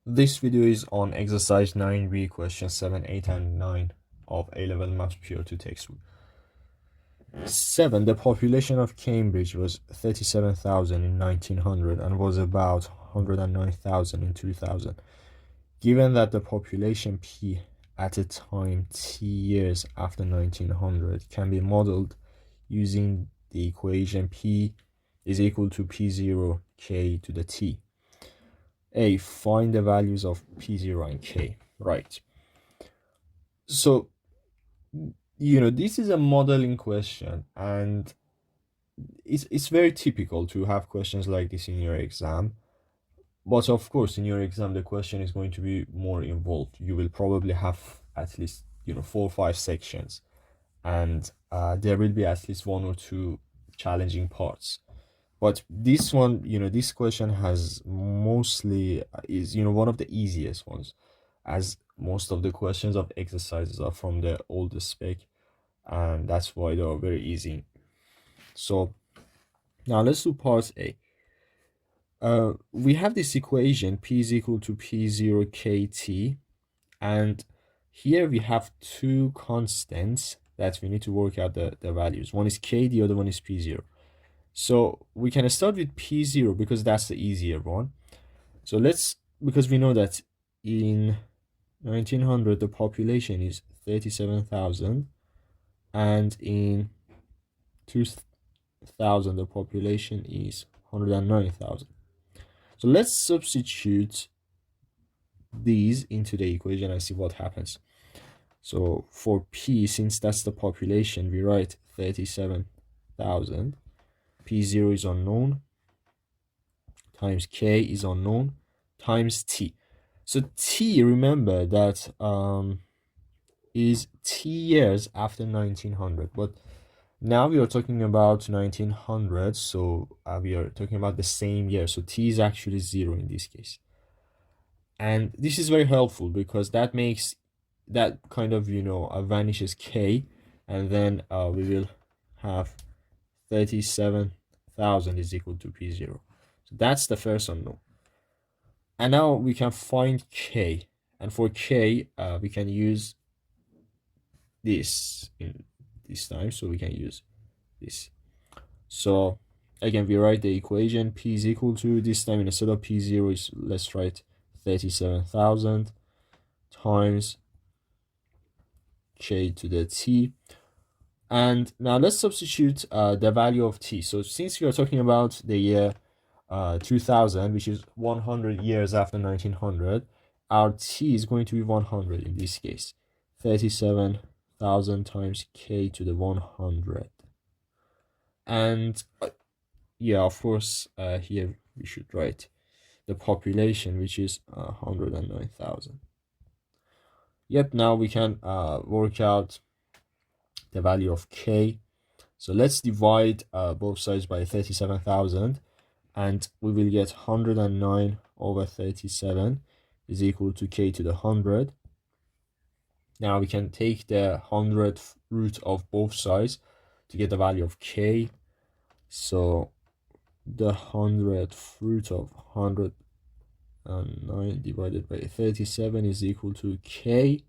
This video is on exercise 9B, questions 7, 8, and 9 of A-level Maths Pure 2 textbook. 7. The population of Cambridge was 37,000 in 1900 and was about 109,000 in 2000. Given that the population P at a time t years after 1900 can be modeled using the equation P is equal to P0 k to the t. A, find the values of P0 and K. Right. So, this is a modeling question, and it's very typical to have questions like this in your exam. But of course, in your exam, the question is going to be more involved. You will probably have at least, 4 or 5 sections, and there will be at least 1 or 2 challenging parts. But this one, this question has mostly is, one of the easiest ones, as most of the questions of exercises are from the oldest spec, and that's why they are very easy. So now let's do part A. We have this equation P is equal to P0 kt, and here we have 2 constants that we need to work out the values. One is k, the other one is P0. So we can start with P0 because that's the easier one. So because we know that in 1900 the population is 37,000 and in 2000 the population is 109,000. So let's substitute these into the equation and see what happens. So for P, since that's the population, we write 37,000. P0 is unknown, times K is unknown, times T. So T, remember that is T years after 1900. But now we are talking about 1900, so we are talking about the same year. So T is actually 0 in this case. And this is very helpful because that makes that kind of, vanishes K, and then we will have 37,000 is equal to P0. So that's the first unknown. And now we can find K. And for K, we can use this in this time. So we can use this. So again, we write the equation P is equal to, this time instead of P0 is, let's write 37,000 times K to the T. And now let's substitute the value of T. So since we are talking about the year 2000, which is 100 years after 1900, our T is going to be 100 in this case. 37,000 times K to the 100. And yeah, of course, here we should write the population, which is 109,000. Yep, now we can work out the value of K. So let's divide both sides by 37,000, and we will get 109 over 37 is equal to K to the 100. Now we can take the 100th root of both sides to get the value of K. So the 100th root of 109 divided by 37 is equal to K.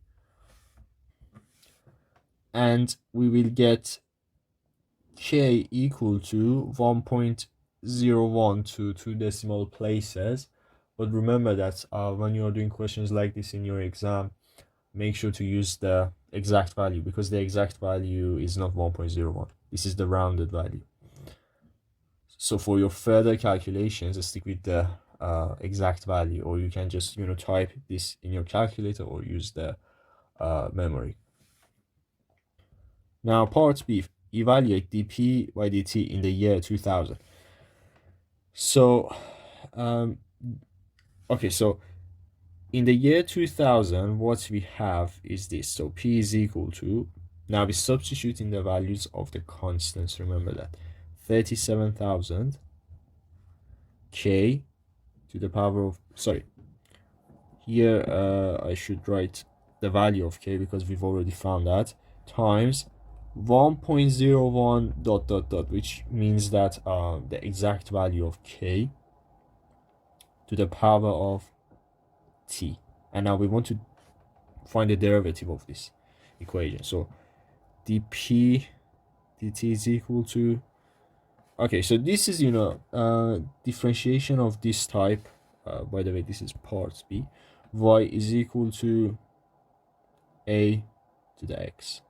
And we will get K equal to 1.01 to 2 decimal places. But remember that when you're doing questions like this in your exam, make sure to use the exact value, because the exact value is not 1.01. This is the rounded value. So for your further calculations, stick with the exact value, or you can just type this in your calculator or use the memory. Now part B, evaluate dp by dt in the year 2000. So okay, so in the year 2000, what we have is this. So P is equal to, now we substitute in the values of the constants, remember that, 37,000 K to the power of, sorry, here I should write the value of K because we've already found that, times 1.01 dot dot dot, which means that the exact value of K to the power of t. And now we want to find the derivative of this equation. So dp dt is equal to, okay, so this is, differentiation of this type. By the way, this is part b. Y is equal to a to the x.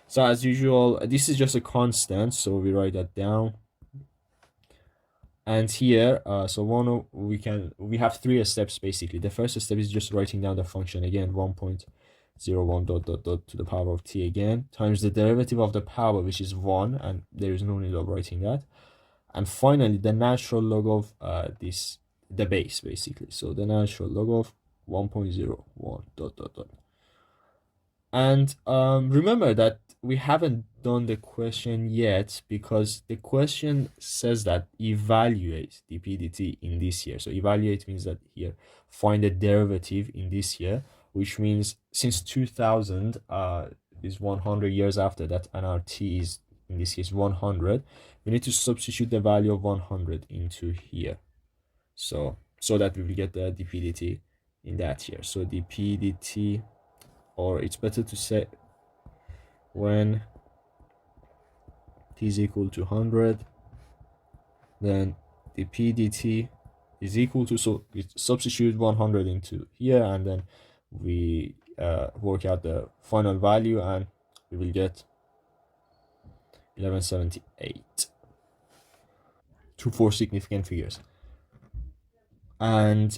So as usual, this is just a constant, so we write that down. And here, so we have three steps basically. The first step is just writing down the function again, 1.01 dot dot dot to the power of t again, times the derivative of the power, which is 1, and there is no need of writing that. And finally, the natural log of the base basically. So the natural log of 1.01 dot dot dot. And remember that we haven't done the question yet, because the question says that evaluate dp dt in this year. So evaluate means that here find the derivative in this year, which means since 2000 is 100 years after that, and our t is in this case 100, we need to substitute the value of 100 into here, so that we will get the dp dt in that year. So dp dt, or it's better to say when t is equal to 100, then the pdt is equal to, so we substitute 100 into here, and then we work out the final value, and we will get 1178 to 4 significant figures. And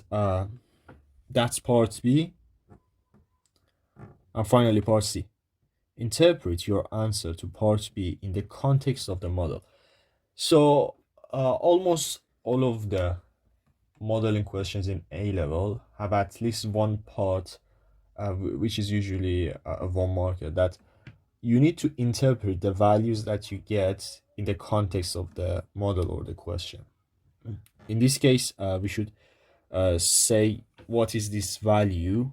that's part B. And finally, part C. Interpret your answer to part B in the context of the model. So almost all of the modeling questions in A-level have at least one part, which is usually a 1 marker, that you need to interpret the values that you get in the context of the model or the question. In this case, we should say what is this value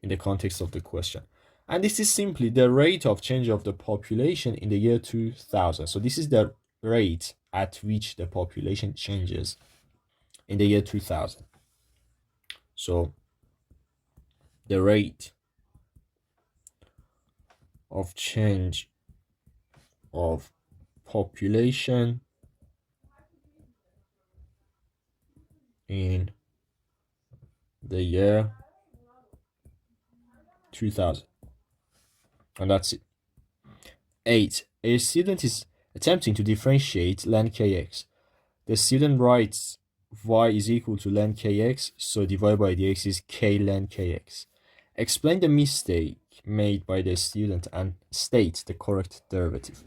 in the context of the question. And this is simply the rate of change of the population in the year 2000. So this is the rate at which the population changes in the year 2000. So the rate of change of population in the year 2000. And that's it. 8. A student is attempting to differentiate len kx. The student writes y is equal to len kx, so divided by dx is k len kx. Explain the mistake made by the student and state the correct derivative.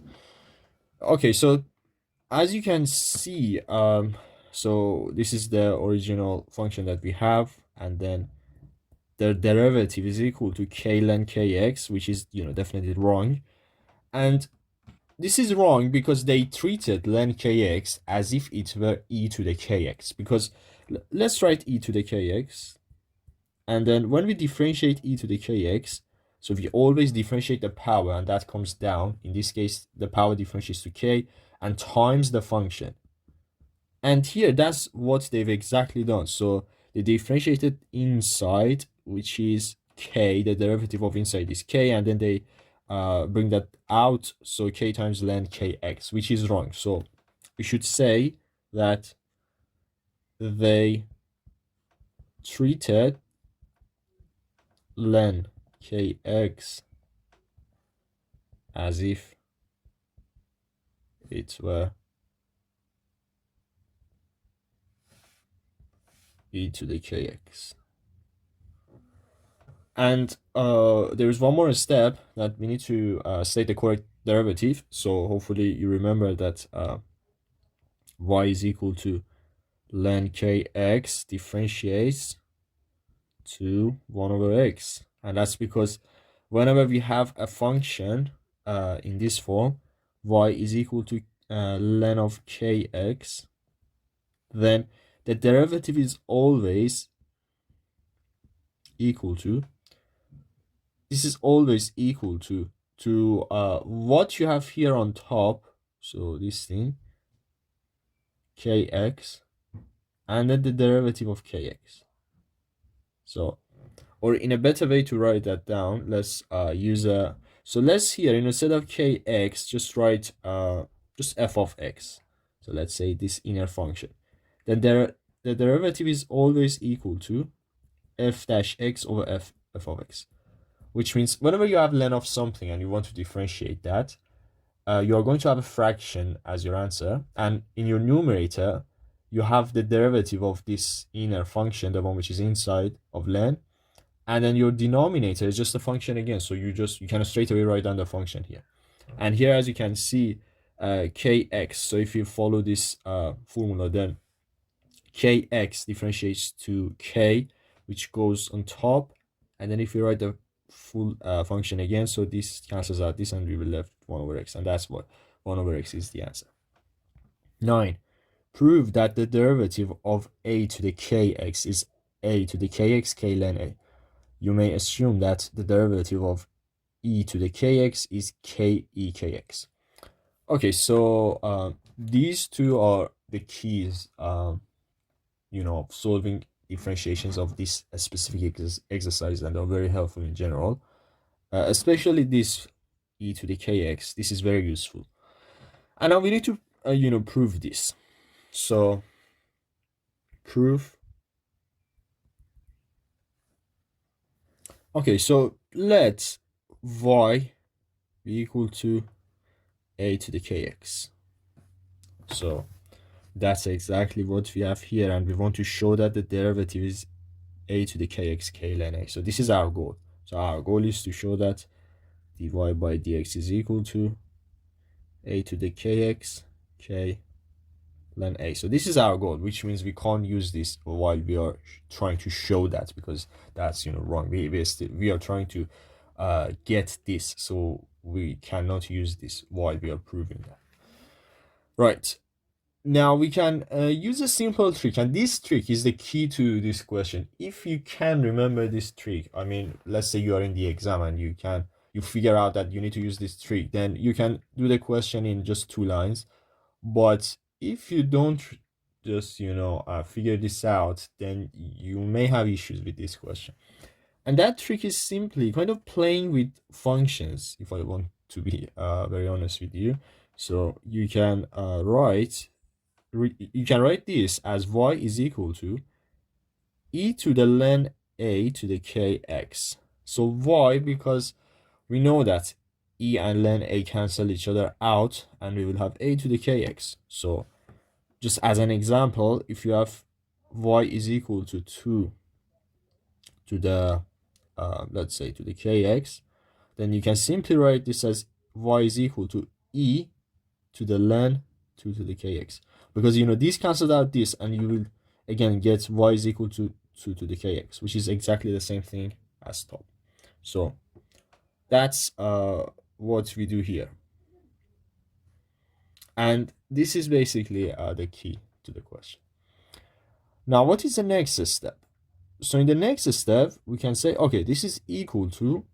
Okay, so as you can see, so this is the original function that we have, and then the derivative is equal to k len kx, which is definitely wrong. And this is wrong because they treated len kx as if it were e to the kx. Because let's write e to the kx, and then when we differentiate e to the kx, so we always differentiate the power, and that comes down. In this case, the power differentiates to k and times the function. And here, that's what they've exactly done. So they differentiated inside, which is k, the derivative of inside is k, and then they bring that out, so k times len kx, which is wrong. So we should say that they treated len kx as if it were e to the kx. And there is one more step that we need to state the correct derivative. So hopefully you remember that y is equal to len kx differentiates to 1 over x. And that's because whenever we have a function in this form, y is equal to len of kx, then the derivative is always equal to, this is always equal to what you have here on top, so this thing, kx, and then the derivative of kx. So, or in a better way to write that down, let's use a, so let's here, instead of kx, just write just f of x. So let's say this inner function. Then the derivative is always equal to f dash x over f of x, which means whenever you have len of something and you want to differentiate that, you are going to have a fraction as your answer, and in your numerator you have the derivative of this inner function, the one which is inside of len, and then your denominator is just a function again. So you can straight away write down the function here. And here, as you can see, kx, so if you follow this formula, then kx differentiates to k, which goes on top, and then if you write the full function again, so this cancels out this and we will left 1 over x, and that's what 1 over x is the answer. 9. Prove that the derivative of a to the kx is a to the kx k ln a. You may assume that the derivative of e to the kx is ke kx. Okay, so these two are the keys, of solving differentiations of this specific exercise, and are very helpful in general. Especially this e to the kx. This is very useful. And now we need to, prove this. So proof. Okay, so let y be equal to a to the kx. So that's exactly what we have here, and we want to show that the derivative is a to the kx k ln a. So this is our goal. So our goal is to show that dy by dx is equal to a to the kx k ln a. So this is our goal, which means we can't use this while we are trying to show that, because that's wrong. We are trying to get this, so we cannot use this while we are proving that. Right. Now we can use a simple trick, and this trick is the key to this question. If you can remember this trick, I mean, let's say you are in the exam and you figure out that you need to use this trick, then you can do the question in just 2 lines. But if you don't just figure this out, then you may have issues with this question. And that trick is simply kind of playing with functions, if I want to be very honest with you. So you can write this as y is equal to e to the ln a to the kx. So y, because we know that e and ln a cancel each other out, and we will have a to the kx. So just as an example, if you have y is equal to 2 to the let's say to the kx, then you can simply write this as y is equal to e to the ln 2 to the kx, because these cancel out this, and you will again get y is equal to 2 to the kx, which is exactly the same thing as top. So that's what we do here, and this is basically the key to the question. Now what is the next step? So in the next step we can say, okay, this is equal to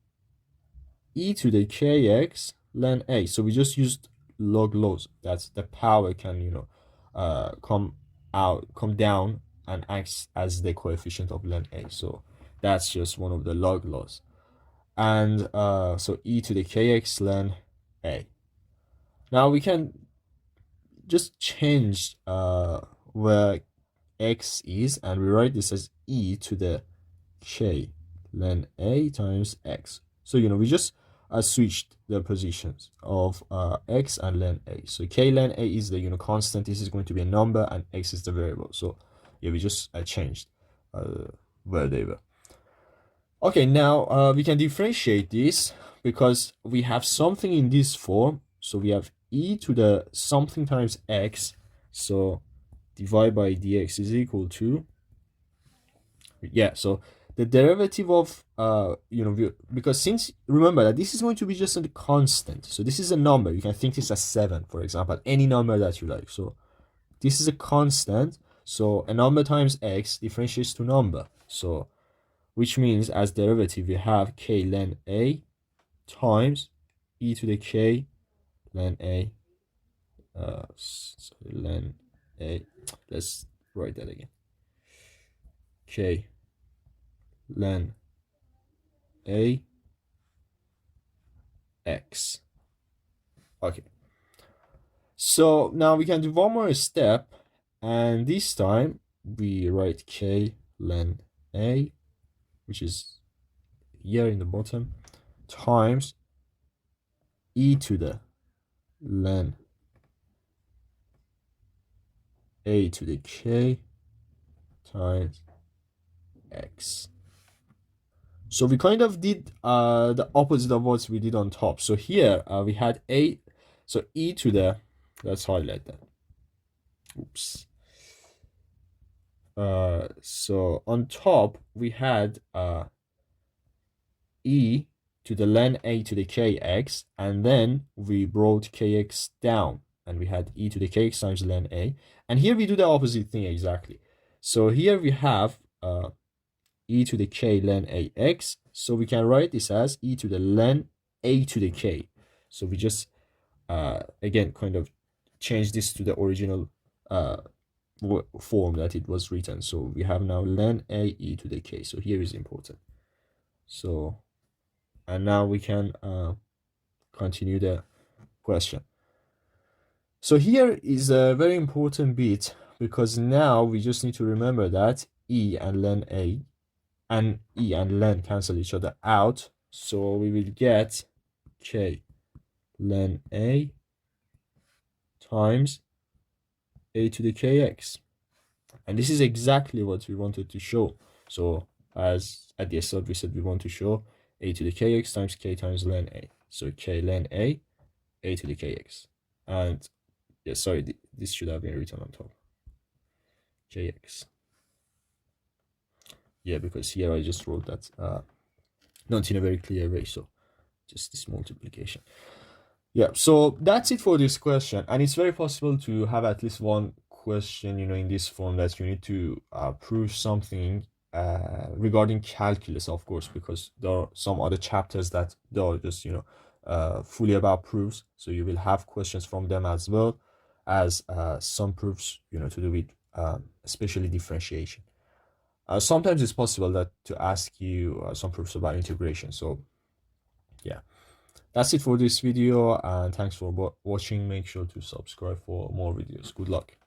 e to the kx ln a. So we just used log laws, that the power can come down and acts as the coefficient of ln a. So that's just one of the log laws. And so e to the kx ln a. Now we can just change where x is, and we write this as e to the k ln a times x. So we just switched the positions of x and ln a. So k ln a is the constant. This is going to be a number, and x is the variable. So yeah, we just changed where they were. Okay, now we can differentiate this, because we have something in this form. So we have e to the something times x. So dy by dx is equal to, so the derivative of because since remember that this is going to be just a constant, so this is a number. You can think this as 7, for example, any number that you like. So this is a constant, so a number times x differentiates to number. So which means as derivative we have k ln a times e to the k ln a ln a, let's write that again, k ln a x. Okay, so now we can do one more step, and this time we write k ln a, which is here in the bottom, times e to the ln a to the k times x. So we kind of did the opposite of what we did on top. So here we had a, so e to the, let's highlight that. Oops. So on top we had e to the ln a to the kx, and then we brought kx down, and we had e to the kx times ln a. And here we do the opposite thing exactly. So here we have e to the k ln ax, so we can write this as e to the ln a to the k. So we just again kind of change this to the original form that it was written. So we have now ln a e to the k. So here is important. So, and now we can continue the question. So here is a very important bit, because now we just need to remember that e and ln a and e and ln cancel each other out. So we will get k ln a times a to the kx. And this is exactly what we wanted to show. So as at the start we said we want to show a to the kx times k times ln a. So k ln a to the kx. And yeah, sorry, this should have been written on top. Kx. Yeah, because here I just wrote that not in a very clear way. So just this multiplication. Yeah, so that's it for this question. And it's very possible to have at least one question, in this form, that you need to prove something regarding calculus, of course, because there are some other chapters that they are just, fully about proofs. So you will have questions from them, as well as some proofs, to do with especially differentiation. Sometimes it's possible that to ask you some proofs about integration. So yeah, that's it for this video, and thanks for watching. Make sure to subscribe for more videos. Good luck.